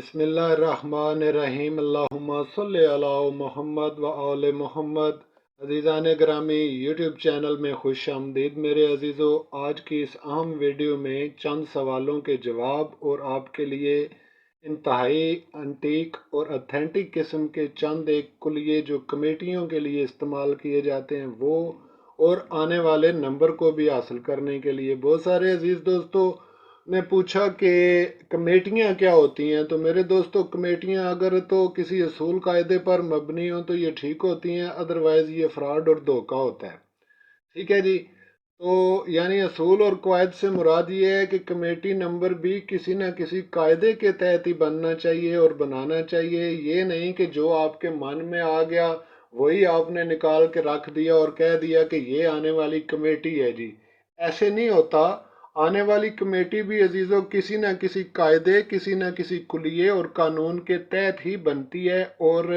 बिस्मिल्लाहिर्रहमानिर्रहीम अल्लाहुम्मा सल्लि अला मुहम्मद व आले मुहम्मद। अज़ीज़ान ग्रामी यूट्यूब चैनल में खुश आमदीद मेरे अज़ीज़ों। आज की इस अहम वीडियो में चंद सवालों के जवाब और आपके लिए इंतहाई एंटीक और अथेंटिक किस्म के चंद एक कुलिये जो कमेटियों के लिए इस्तेमाल किए जाते हैं वो, और आने वाले नंबर को भी हासिल करने के लिए। बहुत सारे अजीज़ दोस्तों ने पूछा कि कमेटियाँ क्या होती हैं। तो मेरे दोस्तों, कमेटियाँ अगर तो किसी असूल कायदे पर मबनी हो तो ये ठीक होती हैं, अदरवाइज़ ये फ्रॉड और धोखा होता है। ठीक है जी। तो यानी असूल और कवायद से मुराद ये है कि कमेटी नंबर भी किसी न किसी कायदे के तहत ही बनना चाहिए और बनाना चाहिए। ये नहीं कि जो आपके मन में आ गया वही आपने निकाल के रख दिया और कह दिया कि ये आने वाली कमेटी है जी। ऐसे नहीं होता। आने वाली कमेटी भी अजीज़ों किसी न किसी कायदे, किसी न किसी कुलिये और कानून के तहत ही बनती है और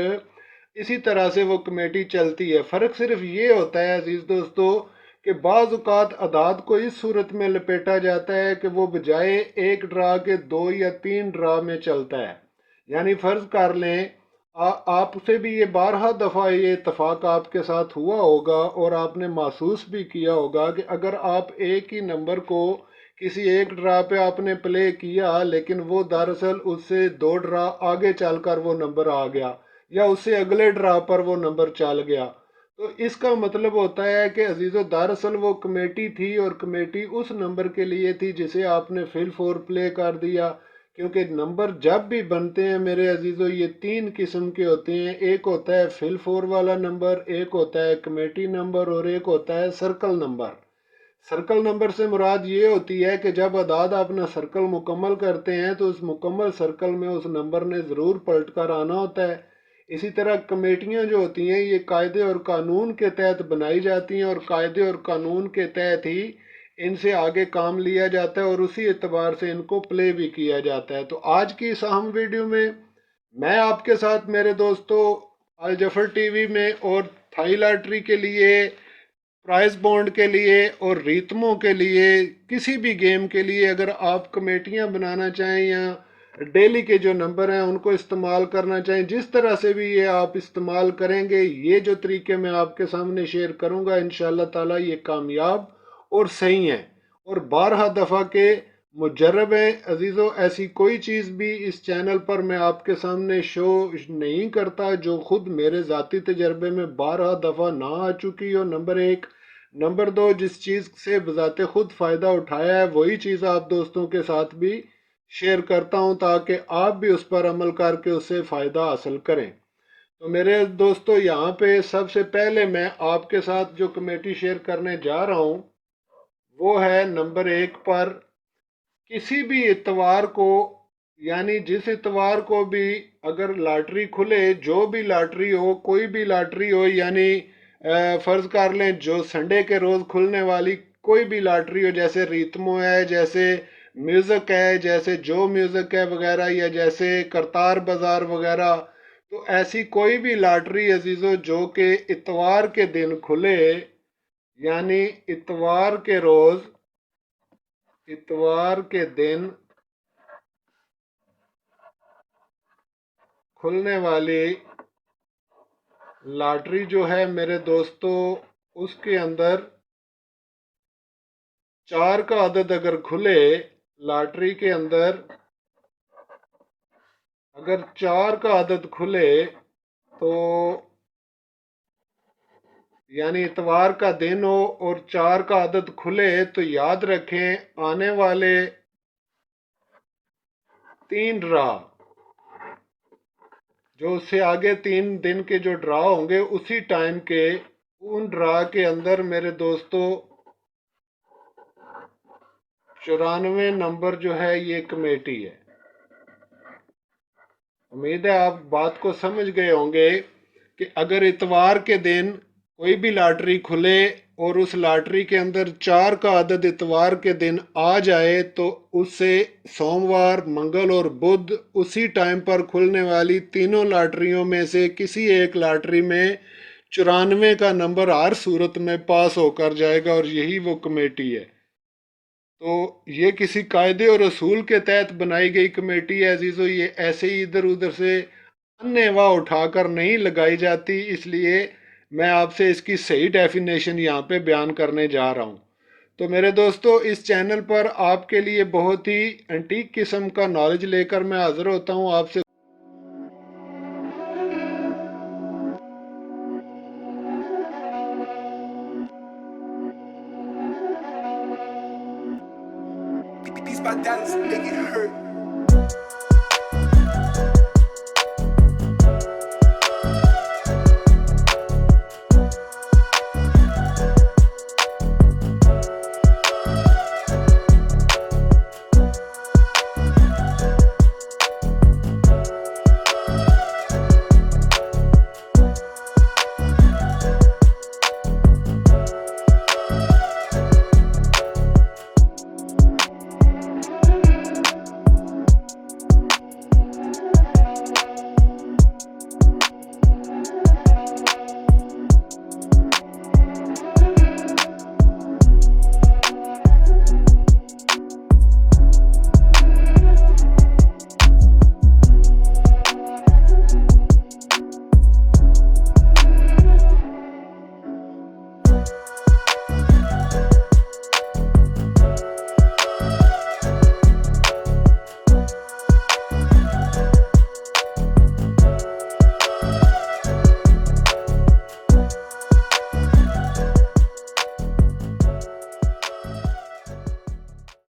इसी तरह से वो कमेटी चलती है। फ़र्क सिर्फ ये होता है अजीज़ दोस्तों कि बाज़ औक़ात अदाद को इस सूरत में लपेटा जाता है कि वो बजाय एक ड्रा के 2 या 3 ड्रा में चलता है। यानी फ़र्ज़ कर लें, आपसे भी ये बारहा दफ़ा ये इत्तफ़ाक़ आपके साथ हुआ होगा और आपने महसूस भी किया होगा कि अगर आप एक ही नंबर को किसी एक ड्रा पे आपने प्ले किया, लेकिन वो दरअसल उससे 2 ड्रा आगे चलकर वो नंबर आ गया या उससे अगले ड्रा पर वो नंबर चल गया, तो इसका मतलब होता है कि अजीज़ों दरअसल वो कमेटी थी और कमेटी उस नंबर के लिए थी जिसे आपने फिल फोर प्ले कर दिया। क्योंकि नंबर जब भी बनते हैं मेरे अजीज़ों, ये 3 किस्म के होते हैं। एक होता है फिल फोर वाला नंबर, एक होता है कमेटी नंबर और एक होता है सर्कल नंबर। सर्कल नंबर से मुराद ये होती है कि जब अदाद अपना सर्कल मुकम्मल करते हैं तो उस मुकम्मल सर्कल में उस नंबर ने ज़रूर पलट कर आना होता है। इसी तरह कमेटियाँ जो होती हैं ये कायदे और कानून के तहत बनाई जाती हैं और कायदे और कानून के तहत ही इनसे आगे काम लिया जाता है और उसी एतबार से इनको प्ले भी किया जाता है। तो आज की इस अहम वीडियो में मैं आपके साथ मेरे दोस्तों अल जफर टीवी में और थाई लॉटरी के लिए, प्राइस बॉन्ड के लिए और रीतमों के लिए, किसी भी गेम के लिए अगर आप कमेटियां बनाना चाहें या डेली के जो नंबर हैं उनको इस्तेमाल करना चाहें, जिस तरह से भी ये आप इस्तेमाल करेंगे, ये जो तरीके मैं आपके सामने शेयर करूंगा इंशाअल्लाह ताला ये कामयाब और सही हैं और 12 दफ़ा के मुजर्रब हैं अजीज़ों। ऐसी कोई चीज़ भी इस चैनल पर मैं आपके सामने शो नहीं करता जो खुद मेरे ज़ाती तजर्बे में 12 दफ़ा ना आ चुकी हो। नंबर एक। नंबर दो, जिस चीज़ से बजाते खुद फ़ायदा उठाया है वही चीज़ आप दोस्तों के साथ भी शेयर करता हूं ताकि आप भी उस पर अमल करके उससे फ़ायदा हासिल करें। तो मेरे दोस्तों, यहाँ पे सबसे पहले मैं आपके साथ जो कमेटी शेयर करने जा रहा हूँ वो है नंबर एक पर। किसी भी इतवार को, यानी जिस इतवार को भी अगर लॉटरी खुले, जो भी लॉटरी हो, कोई भी लॉटरी हो, यानी फ़र्ज़ कर लें जो संडे के रोज़ खुलने वाली कोई भी लॉटरी हो, जैसे रीतमो है, जैसे म्यूज़िक है, जैसे जो म्यूज़िक है वगैरह, या जैसे करतार बाज़ार वगैरह, तो ऐसी कोई भी लॉटरी अजीज़ों जो कि इतवार के दिन खुले, यानी इतवार के रोज़, इतवार के दिन खुलने वाली लॉटरी जो है मेरे दोस्तों, उसके अंदर 4 का अदद अगर खुले, लॉटरी के अंदर अगर 4 का अदद खुले तो यानी इतवार का दिन हो और 4 का अदद खुले, तो याद रखें आने वाले 3 ड्रा, जो उससे आगे 3 दिन के जो ड्रा होंगे उसी टाइम के उन ड्रा के अंदर मेरे दोस्तों 94 नंबर जो है ये कमेटी है। उम्मीद है आप बात को समझ गए होंगे कि अगर इतवार के दिन कोई भी लॉटरी खुले और उस लॉटरी के अंदर 4 का अदद इतवार के दिन आ जाए तो उससे सोमवार, मंगल और बुध उसी टाइम पर खुलने वाली तीनों लॉटरियों में से किसी एक लॉटरी में 94 का नंबर हर सूरत में पास होकर जाएगा और यही वो कमेटी है। तो ये किसी कायदे और असूल के तहत बनाई गई कमेटी है अजीज़ो, ये ऐसे ही इधर उधर से अन्नेवा उठाकर नहीं लगाई जाती। इसलिए मैं आपसे इसकी सही डेफिनेशन यहाँ पे बयान करने जा रहा हूँ। तो मेरे दोस्तों, इस चैनल पर आपके लिए बहुत ही एंटीक किस्म का नॉलेज लेकर मैं हाजिर होता हूँ आपसे। Beats by Dallas, make it hurt.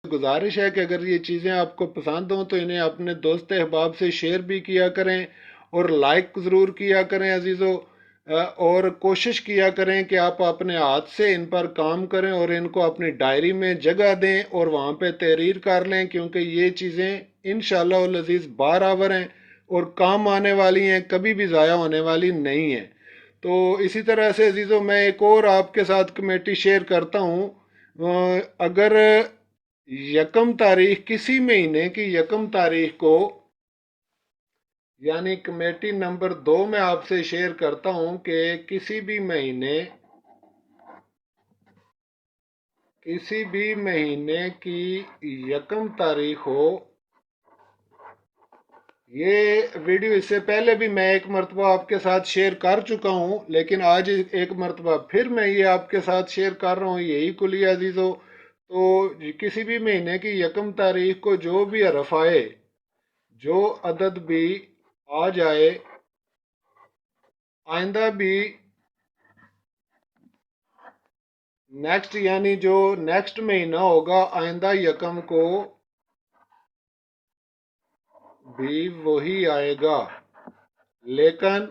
गुजारिश है कि अगर ये चीज़ें आपको पसंद हों तो इन्हें अपने दोस्त अहबाब से शेयर भी किया करें और लाइक ज़रूर किया करें अजीज़ों। और कोशिश किया करें कि आप अपने हाथ से इन पर काम करें और इनको अपनी डायरी में जगह दें और वहाँ पे तहरीर कर लें, क्योंकि ये चीज़ें इंशाअल्लाह अल अज़ीज़ बारआवर हैं और काम आने वाली हैं, कभी भी ज़ाया होने वाली नहीं है। तो इसी तरह से अजीज़ों, मैं एक और आपके साथ कमेटी शेयर करता हूँ। अगर यकम तारीख, किसी महीने की यकम तारीख को, यानी कमेटी नंबर 2 में आपसे शेयर करता हूं कि किसी भी महीने की यकम तारीख हो। ये वीडियो इससे पहले भी मैं एक मरतबा आपके साथ शेयर कर चुका हूं, लेकिन आज एक मरतबा फिर मैं ये आपके साथ शेयर कर रहा हूं, यही कुली अजीज़ो। तो किसी भी महीने की यकम तारीख को जो भी हरफ आए, जो अदद भी आ जाए, आइंदा भी नेक्स्ट, यानी जो नेक्स्ट महीना होगा आइंदा यकम को भी वही आएगा। लेकिन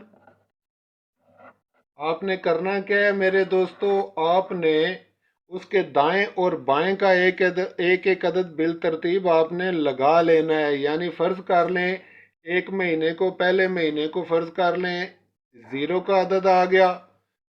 आपने करना क्या है मेरे दोस्तों, आपने उसके दाएं और बाएं का एक एक अदद बिल तरतीब आपने लगा लेना है। यानी फ़र्ज़ कर लें एक महीने को, पहले महीने को फ़र्ज़ कर लें 0 का अदद आ गया,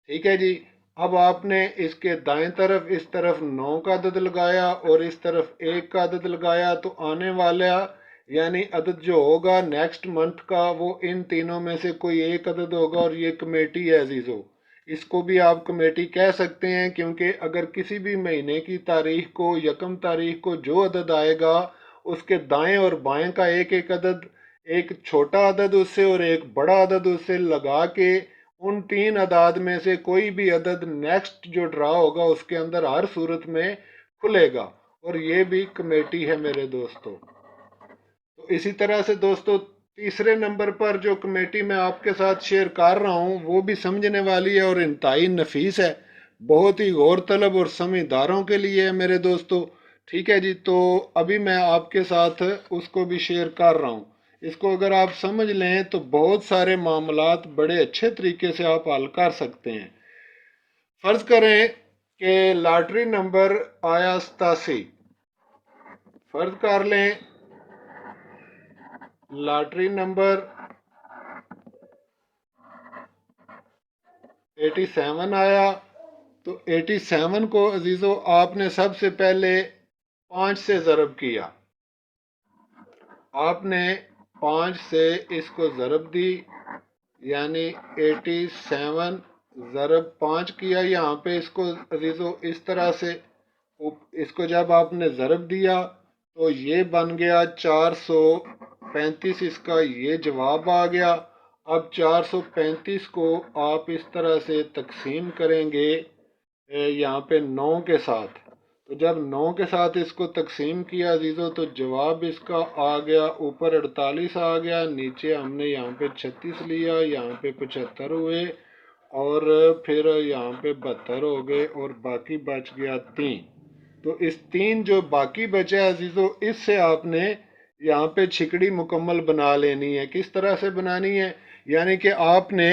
ठीक है जी। अब आपने इसके दाएं तरफ इस तरफ 9 का अदद लगाया और इस तरफ 1 का अदद लगाया, तो आने वाला यानी अदद जो होगा नेक्स्ट मंथ का, वो इन तीनों में से कोई एक अदद होगा और ये कमेटी है अजीज़ों। इसको भी आप कमेटी कह सकते हैं, क्योंकि अगर किसी भी महीने की तारीख को, यकम तारीख को जो अदद आएगा, उसके दाएं और बाएं का एक एक अदद, एक छोटा अदद उससे और एक बड़ा अदद उससे लगा के, उन तीन अदाद में से कोई भी अदद नेक्स्ट जो ड्रा होगा उसके अंदर हर सूरत में खुलेगा, और ये भी कमेटी है मेरे दोस्तों। तो इसी तरह से दोस्तों, तीसरे नंबर पर जो कमेटी मैं आपके साथ शेयर कर रहा हूँ वो भी समझने वाली है और इंतहाई नफीस है, बहुत ही गौर तलब और समझदारों के लिए है मेरे दोस्तों, ठीक है जी। तो अभी मैं आपके साथ उसको भी शेयर कर रहा हूँ। इसको अगर आप समझ लें तो बहुत सारे मामलात बड़े अच्छे तरीके से आप हल कर सकते हैं। फर्ज करें कि लॉटरी नंबर आया 87। फर्ज कर लें लॉटरी नंबर 87 आया, तो 87 को अजीज़ों आपने सबसे पहले 5 से ज़रब किया। आपने 5 से इसको ज़रब दी, यानी 87 ज़रब 5 किया। यहाँ पे इसको अजीज़ों इस तरह से इसको जब आपने ज़रब दिया तो ये बन गया 435, इसका ये जवाब आ गया। अब 435 को आप इस तरह से तकसीम करेंगे यहाँ पे 9 के साथ। तो जब 9 के साथ इसको तकसीम किया अजीज़ों तो जवाब इसका आ गया, ऊपर 48 आ गया, नीचे हमने यहाँ पे 36 लिया, यहाँ पे 75 हुए और फिर यहाँ पे 72 हो गए और बाकी बच गया 3। तो इस 3 जो बाकी बचा है अजीज़ों, इससे आपने यहाँ पे छिकड़ी मुकम्मल बना लेनी है। किस तरह से बनानी है, यानी कि आपने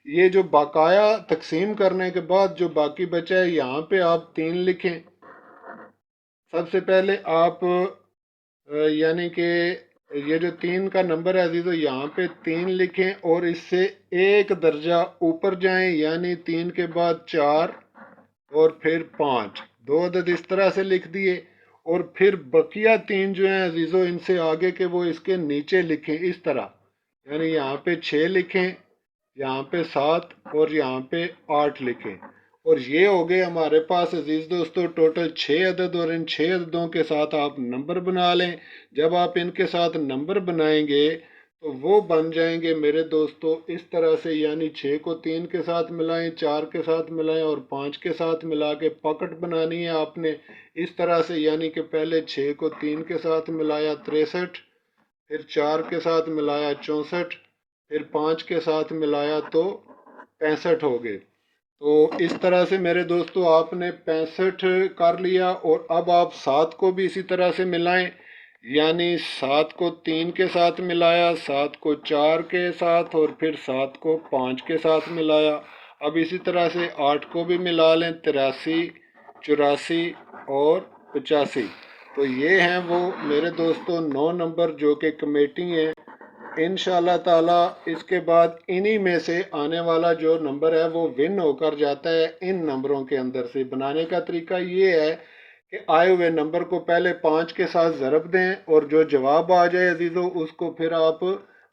ये जो बकाया तकसीम करने के बाद जो बाकी बचा है यहाँ पे आप 3 लिखें। सबसे पहले आप यानी कि ये जो 3 का नंबर है अजीज़ों, यहाँ पे 3 लिखें और इससे एक दर्जा ऊपर जाएं, यानी 3 के बाद 4 और फिर 5, 2 अदद इस तरह से लिख दिए। और फिर बकिया 3 जो हैं अजीज़ों, इनसे आगे के वो इसके नीचे लिखें इस तरह, यानी यहाँ पे 6 लिखें, यहाँ पे 7 और यहाँ पे 8 लिखें। और ये हो गए हमारे पास अजीज़ दोस्तों टोटल 6 अदद, और इन 6 अददों के साथ आप नंबर बना लें। जब आप इनके साथ नंबर बनाएंगे तो वो बन जाएंगे मेरे दोस्तों इस तरह से, यानी 6 को 3 के साथ मिलाएं, 4 के साथ मिलाएं और 5 के साथ मिला के पकड़ बनानी है आपने इस तरह से, यानी कि पहले 6 को 3 के साथ मिलाया 63, फिर 4 के साथ मिलाया 64, फिर 5 के साथ मिलाया तो 65 हो गए। तो इस तरह से मेरे दोस्तों आपने 65 कर लिया। और अब आप 7 को भी इसी तरह से मिलाएं, यानी 7 को 3 के साथ मिलाया, 7 को 4 के साथ और फिर 7 को 5 के साथ मिलाया। अब इसी तरह से 8 को भी मिला लें, 83, 84 और 85। तो ये हैं वो मेरे दोस्तों 9 नंबर जो कि कमेटी हैं। इंशाल्लाह ताला इसके बाद इन्हीं में से आने वाला जो नंबर है वो विन होकर जाता है इन नंबरों के अंदर से। बनाने का तरीका ये है कि आए हुए नंबर को पहले 5 के साथ ज़रब दें और जो जवाब आ जाए अजीज़ों उसको फिर आप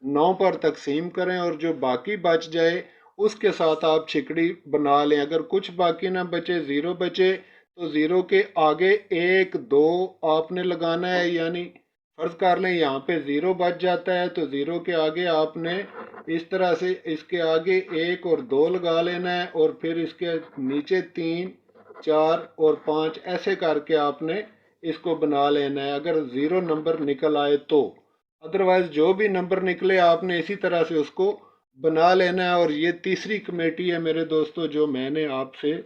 9 पर तकसीम करें और जो बाकी बच जाए उसके साथ आप छिकड़ी बना लें। अगर कुछ बाकी ना बचे, ज़ीरो बचे, तो ज़ीरो के आगे 1 2 आपने लगाना है, यानी फर्ज कर लें यहाँ पे 0 बच जाता है तो 0 के आगे आपने इस तरह से इसके आगे 1 और 2 लगा लेना है और फिर इसके नीचे 3 4 और 5 ऐसे करके आपने इसको बना लेना है, अगर 0 नंबर निकल आए तो। अदरवाइज जो भी नंबर निकले आपने इसी तरह से उसको बना लेना है। और ये तीसरी कमेटी है मेरे दोस्तों जो मैंने आपसे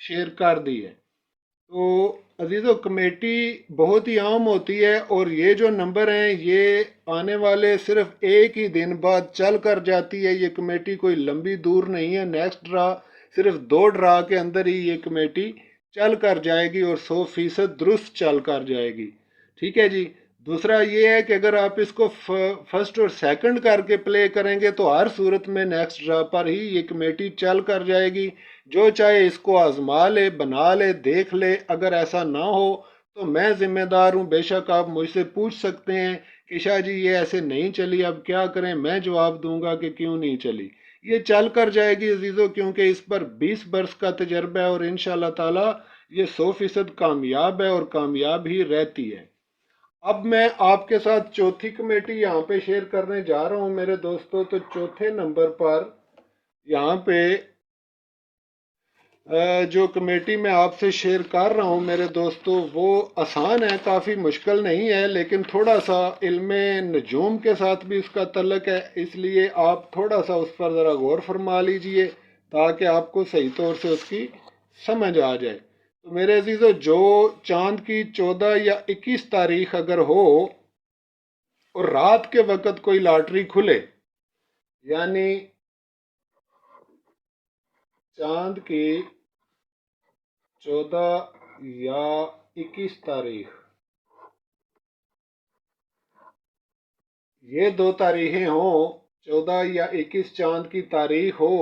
शेयर कर दी है। तो अजीज़ों कमेटी बहुत ही आम होती है और ये जो नंबर हैं ये आने वाले सिर्फ एक ही दिन बाद चल कर जाती है। ये कमेटी कोई लंबी दूर नहीं है, नेक्स्ट ड्रा सिर्फ 2 ड्रा के अंदर ही ये कमेटी चल कर जाएगी और 100% दुरुस्त चल कर जाएगी। ठीक है जी। दूसरा ये है कि अगर आप इसको फर्स्ट और सेकंड करके प्ले करेंगे तो हर सूरत में नेक्स्ट ड्रा पर ही ये कमेटी चल कर जाएगी। जो चाहे इसको आजमा ले, बना ले, देख ले। अगर ऐसा ना हो तो मैं जिम्मेदार हूँ, बेशक आप मुझसे पूछ सकते हैं कि शाह जी ये ऐसे नहीं चली, अब क्या करें। मैं जवाब दूंगा कि क्यों नहीं चली, ये चल कर जाएगी अजीज़ों, क्योंकि इस पर 20 बरस का तजर्बा है और इंशाल्लाह ताला ये 100% कामयाब है और कामयाब ही रहती है। अब मैं आपके साथ चौथी कमेटी यहाँ पे शेयर करने जा रहा हूँ मेरे दोस्तों। तो चौथे नंबर पर यहाँ पे जो कमेटी मैं आपसे शेयर कर रहा हूँ मेरे दोस्तों वो आसान है, काफ़ी मुश्किल नहीं है, लेकिन थोड़ा सा इल्म नजूम के साथ भी उसका तल्लक है, इसलिए आप थोड़ा सा उस पर ज़रा गौर फरमा लीजिए ताकि आपको सही तौर से उसकी समझ आ जाए। तो मेरे अजीज़ों जो चांद की 14 या 21 तारीख अगर हो और रात के वक़्त कोई लॉटरी खुले, यानी चांद की 14 या 21 तारीख, ये 2 तारीखें हों, 14 या 21 चांद की तारीख हो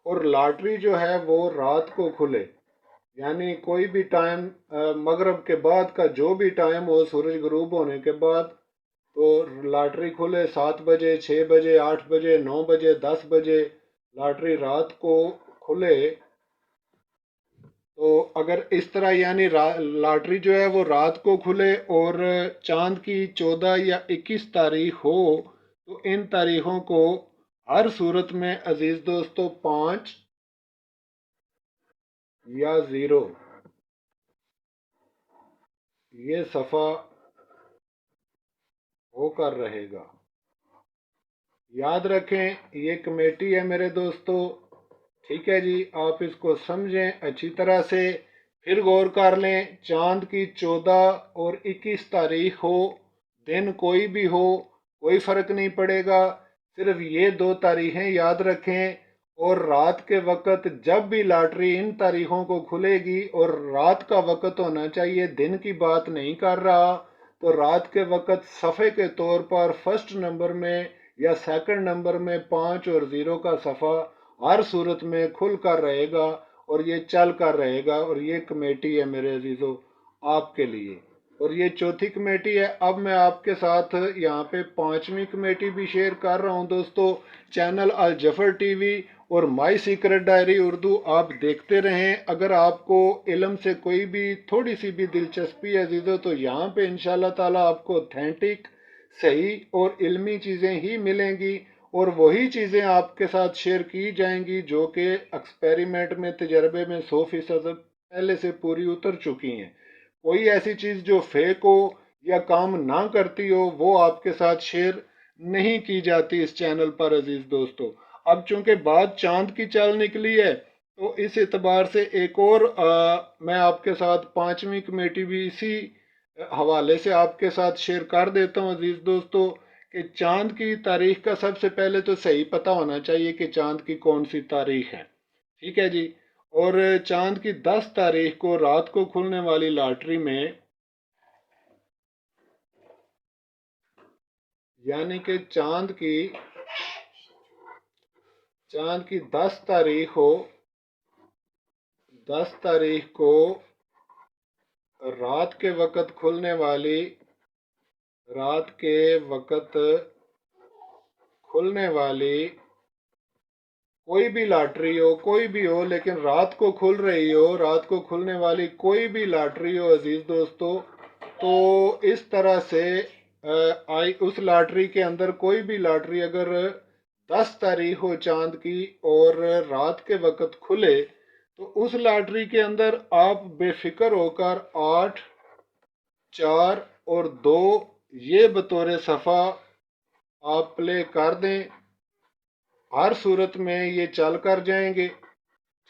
और लॉटरी जो है वो रात को खुले, यानी कोई भी टाइम मगरिब के बाद का जो भी टाइम हो, सूरज गुरूब होने के बाद, तो लॉटरी खुले 7 बजे, 6 बजे, 8 बजे, 9 बजे, 10 बजे, लॉटरी रात को खुले। तो अगर इस तरह यानी लॉटरी जो है वो रात को खुले और चांद की 14 या 21 तारीख हो, तो इन तारीखों को हर सूरत में अजीज दोस्तों 5 या 0 ये सफ़ा होकर रहेगा। याद रखें ये कमेटी है मेरे दोस्तों, ठीक है जी। आप इसको समझें अच्छी तरह से, फिर गौर कर लें। चांद की 14 और 21 तारीख हो, दिन कोई भी हो, कोई फ़र्क नहीं पड़ेगा, सिर्फ ये 2 तारीखें याद रखें। और रात के वक़्त जब भी लॉटरी इन तारीखों को खुलेगी, और रात का वक़्त होना चाहिए, दिन की बात नहीं कर रहा, तो रात के वक़्त सफ़े के तौर पर फर्स्ट नंबर में या सेकंड नंबर में 5 और 0 का सफ़ा हर सूरत में खुल कर रहेगा और ये चल कर रहेगा। और ये कमेटी है मेरे अजीज़ों आपके लिए, और ये चौथी कमेटी है। अब मैं आपके साथ यहाँ पे 5वीं कमेटी भी शेयर कर रहा हूँ दोस्तों। चैनल अल जफर टीवी और माई सीक्रेट डायरी उर्दू आप देखते रहें। अगर आपको इल्म से कोई भी थोड़ी सी भी दिलचस्पी है अजीज़ों, तो यहाँ पे इंशाल्लाह ताला आपको ऑथेंटिक, सही और इल्मी चीज़ें ही मिलेंगी, और वही चीज़ें आपके साथ शेयर की जाएंगी जो कि एक्सपेरिमेंट में, तजर्बे में 100% पहले से पूरी उतर चुकी हैं। कोई ऐसी चीज़ जो फेक हो या काम ना करती हो, वो आपके साथ शेयर नहीं की जाती इस चैनल पर अजीज़ दोस्तों। अब चूंकि बात चांद की चल निकली है, तो इस एतबार से एक और मैं आपके साथ 5वीं कमेटी भी इसी हवाले से आपके साथ शेयर कर देता हूँ अजीज़ दोस्तों, कि चांद की तारीख का सबसे पहले तो सही पता होना चाहिए कि चांद की कौन सी तारीख है, ठीक है जी। और चांद की 10 तारीख को रात को खुलने वाली लॉटरी में, यानी कि चांद की 10 तारीख हो, 10 तारीख को रात के वक़्त खुलने वाली, रात के वक़्त खुलने वाली कोई भी लॉटरी हो, कोई भी हो, लेकिन रात को खुल रही हो, रात को खुलने वाली कोई भी लॉटरी हो अजीज़ दोस्तों, तो इस तरह से आई उस लॉटरी के अंदर कोई भी लॉटरी अगर 10 तारीख हो चांद की और रात के वक़्त खुले, तो उस लॉटरी के अंदर आप बेफिक्र होकर 8, 4 और 2 ये बतौर सफ़ा आप प्ले कर दें। हर सूरत में ये चल कर जाएंगे,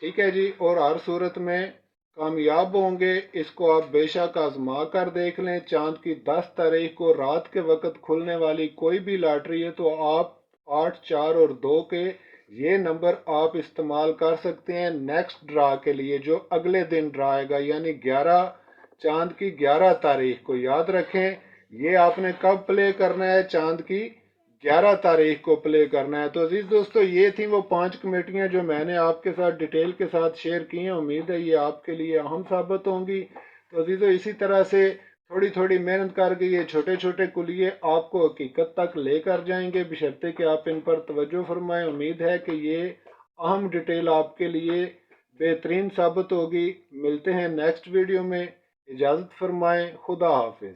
ठीक है जी, और हर सूरत में कामयाब होंगे। इसको आप बेशक आजमा कर देख लें। चांद की 10 तारीख को रात के वक़्त खुलने वाली कोई भी लॉटरी है, तो आप 8, 4 और 2 के ये नंबर आप इस्तेमाल कर सकते हैं नेक्स्ट ड्रा के लिए, जो अगले दिन ड्रा आएगा, यानी 11, चांद की 11 तारीख को। याद रखें ये आपने कब प्ले करना है, चांद की 11 तारीख को प्ले करना है। तो अजीज़ दोस्तों ये थी वो 5 कमेटियाँ जो मैंने आपके साथ डिटेल के साथ शेयर की हैं। उम्मीद है ये आपके लिए अहम साबित होंगी। तो अजीज़ों इसी तरह से थोड़ी थोड़ी मेहनत करके ये छोटे छोटे कुलिये आपको हकीकत तक लेकर जाएंगे, बशर्ते कि आप इन पर तवज्जो फरमाएं। उम्मीद है कि ये अहम डिटेल आपके लिए बेहतरीन साबित होगी। मिलते हैं नेक्स्ट वीडियो में, इजाज़त फरमाएं, खुदा हाफिज़।